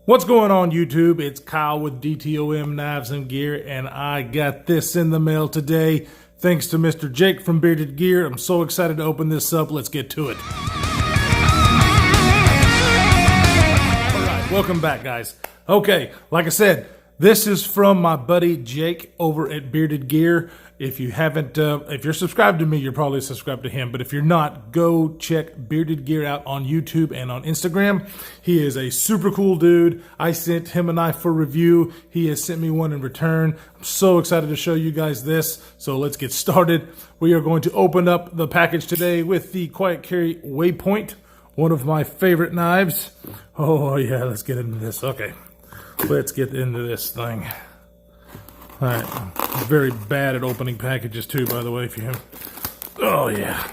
What's going on, YouTube? It's Kyle with DTOM Knives and Gear, and I got this in the mail today. Thanks to Mr. Jake from Bearded Gear. I'm so excited to open this up. Let's get to it. All right, welcome back, guys. Okay, like I said, this is from my buddy Jake over at Bearded Gear. If you haven't, if you're subscribed to me, you're probably subscribed to him. But if you're not, go check Bearded Gear out on YouTube and on Instagram. He is a super cool dude. I sent him a knife for review. He has sent me one in return. I'm so excited to show you guys this. So let's get started. We are going to open up the package today with the Quiet Carry Waypoint, one of my favorite knives. Oh yeah, let's get into this. Okay, let's get into this thing. All right, I'm very bad at opening packages too, by the way, if you have. Oh yeah,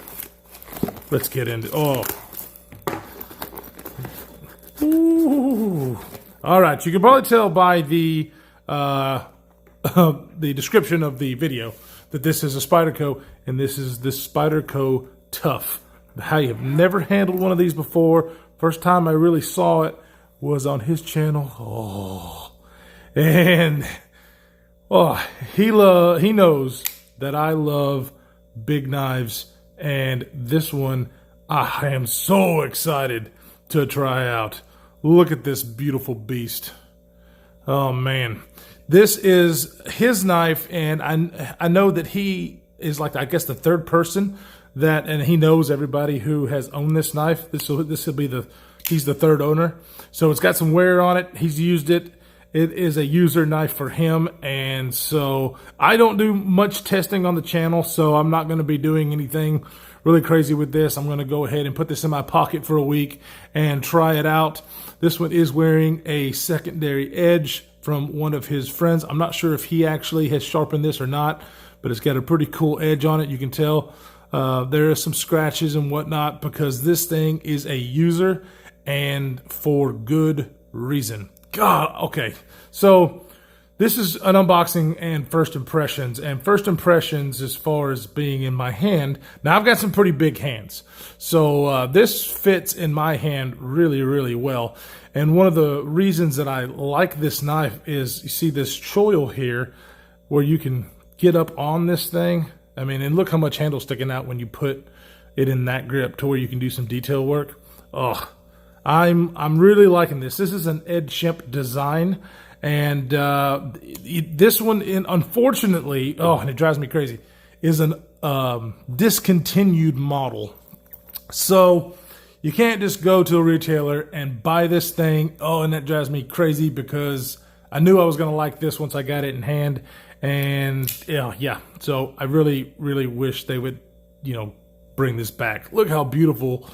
let's get into. Oh, ooh. All right, you can probably tell by the description of the video that this is a Spyderco, and this is the Spyderco Tuff. I have never handled one of these before. First time I really saw it was on his channel. Oh, and. Oh, he knows that I love big knives, and this one I am so excited to try out. Look at this beautiful beast. Oh man, this is his knife, and I know that he is, like, I guess, the third person that, and he knows everybody who has owned this knife. This will be he's the third owner, so it's got some wear on it. He's used it. It is a user knife for him, and so I don't do much testing on the channel, so I'm not going to be doing anything really crazy with this. I'm going to go ahead and put this in my pocket for a week and try it out. This one is wearing a secondary edge from one of his friends. I'm not sure if he actually has sharpened this or not, but it's got a pretty cool edge on it. You can tell there are some scratches and whatnot because this thing is a user, and for good reason. God, okay, so this is an unboxing and first impressions. And first impressions as far as being in my hand. Now, I've got some pretty big hands, so this fits in my hand really, really well. And one of the reasons that I like this knife is, you see this choil here where you can get up on this thing. I mean, and look how much handle's sticking out when you put it in that grip to where you can do some detail work. Oh, I'm really liking this. This is an Ed Shemp design, and this one, unfortunately, oh, and it drives me crazy, is an discontinued model. So you can't just go to a retailer and buy this thing. Oh, and that drives me crazy because I knew I was going to like this once I got it in hand, and yeah. So I really, really wish they would, bring this back. Look how beautiful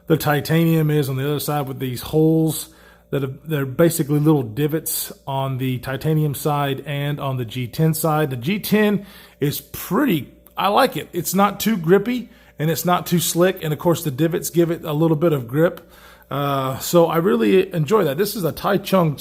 the titanium is on the other side with these holes they're basically little divots on the titanium side and on the G10 side. The G10 is pretty, I like it. It's not too grippy and it's not too slick. And of course the divots give it a little bit of grip. So I really enjoy that. This is a Taiwan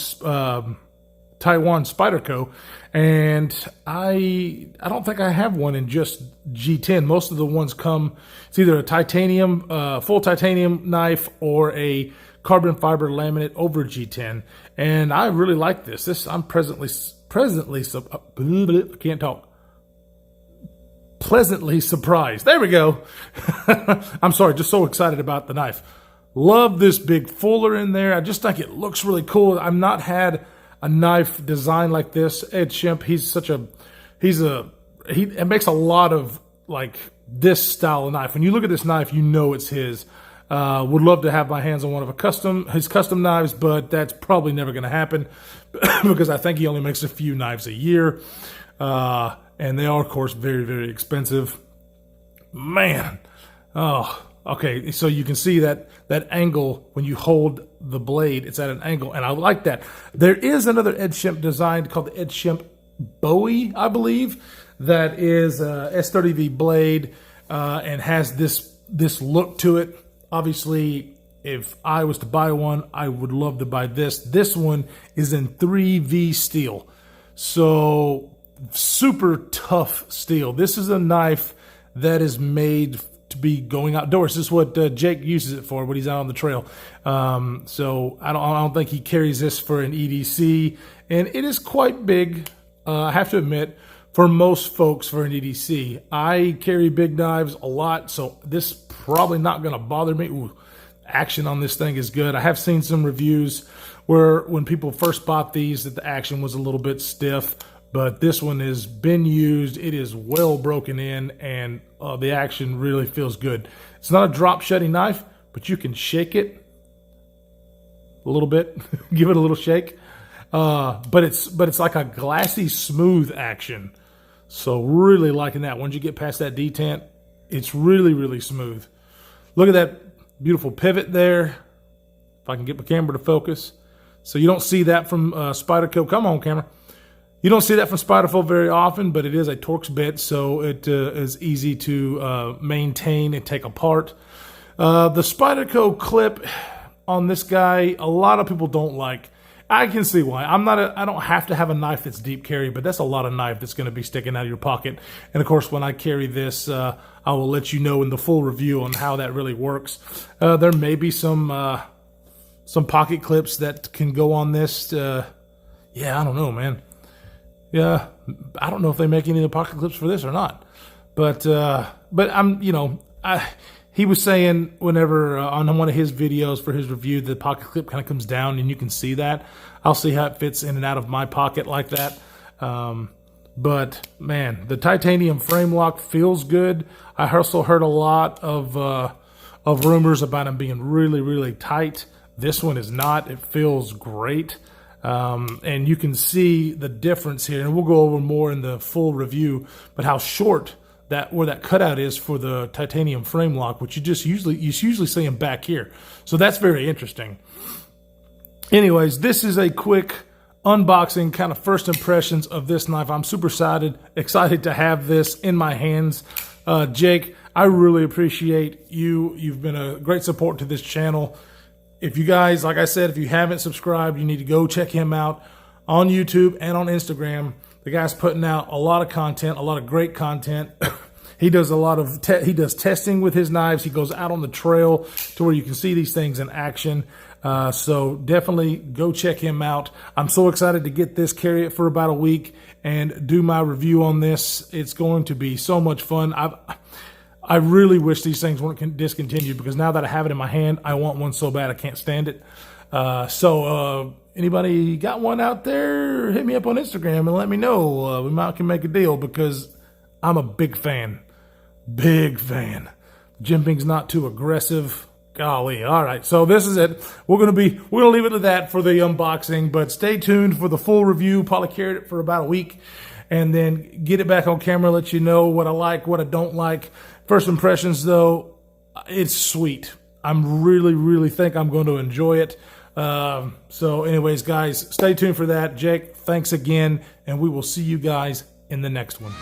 Spyderco, and I don't think I have one in just G10. Most of the ones come, it's either a titanium, full titanium knife or a carbon fiber laminate over G10, and I really like this. I'm pleasantly surprised. There we go. I'm sorry, just so excited about the knife. Love this big fuller in there. I just think it looks really cool. I've not had a knife designed like this. Ed Shemp, he makes a lot of like this style of knife. When you look at this knife, you know it's his. Would love to have my hands on one of his custom knives, but that's probably never going to happen because I think he only makes a few knives a year. And they are, of course, very, very expensive. Man. Oh, okay. So you can see that angle when you hold the blade, it's at an angle, and I like that. There is another Ed Shemp design called the Ed Shemp Bowie, I believe, that is a S30V blade and has this look to it. Obviously, if I was to buy one, I would love to buy this. This one is in 3V steel, so super tough steel. This is a knife that is made to be going outdoors. This is what Jake uses it for when he's out on the trail. So I don't think he carries this for an EDC, and it is quite big. I have to admit, for most folks for an EDC, I carry big knives a lot, so this probably not going to bother me. Ooh, action on this thing is good. I have seen some reviews where when people first bought these that the action was a little bit stiff, but this one has been used. It is well broken in, and the action really feels good. It's not a drop shutting knife, but you can shake it a little bit, give it a little shake. But it's like a glassy smooth action. So really liking that. Once you get past that detent, it's really, really smooth. Look at that beautiful pivot there. If I can get my camera to focus. So you don't see that from Spyderco. Come on, camera. You don't see that from Spyderco very often, but it is a Torx bit, so it is easy to maintain and take apart. The Spyderco clip on this guy, a lot of people don't like. I can see why. I don't have to have a knife that's deep carry, but that's a lot of knife that's going to be sticking out of your pocket. And of course, when I carry this, I will let you know in the full review on how that really works. There may be some pocket clips that can go on this. Yeah, I don't know, man. Yeah, I don't know if they make any of the pocket clips for this or not. But I'm, he was saying whenever on one of his videos for his review, the pocket clip kind of comes down and you can see that. I'll see how it fits in and out of my pocket like that. But man, the titanium frame lock feels good. I also heard a lot of rumors about them being really, really tight. This one is not. It feels great. And you can see the difference here, and we'll go over more in the full review, but how short where that cutout is for the titanium frame lock, which you usually see them back here. So that's very interesting. Anyways, this is a quick unboxing, kind of first impressions of this knife. I'm super excited to have this in my hands. Jake, I really appreciate you. You've been a great support to this channel. If you guys, like I said, if you haven't subscribed, you need to go check him out on YouTube and on Instagram. The guy's putting out a lot of content, a lot of great content. He does a lot of testing with his knives. He goes out on the trail to where you can see these things in action. So definitely go check him out. I'm so excited to get this, carry it for about a week, and do my review on this. It's going to be so much fun. I really wish these things weren't discontinued, because now that I have it in my hand, I want one so bad I can't stand it. Anybody got one out there? Hit me up on Instagram and let me know. We might can make a deal, because I'm a big fan. Big fan. Jimping's not too aggressive. Golly. All right. So this is it. We're gonna leave it at that for the unboxing, but stay tuned for the full review. Probably carried it for about a week, and then get it back on camera, let you know what I like, what I don't like. First impressions, though, it's sweet. I'm really think I'm going to enjoy it. So anyways, guys, stay tuned for that. Jake, thanks again, and we will see you guys in the next one.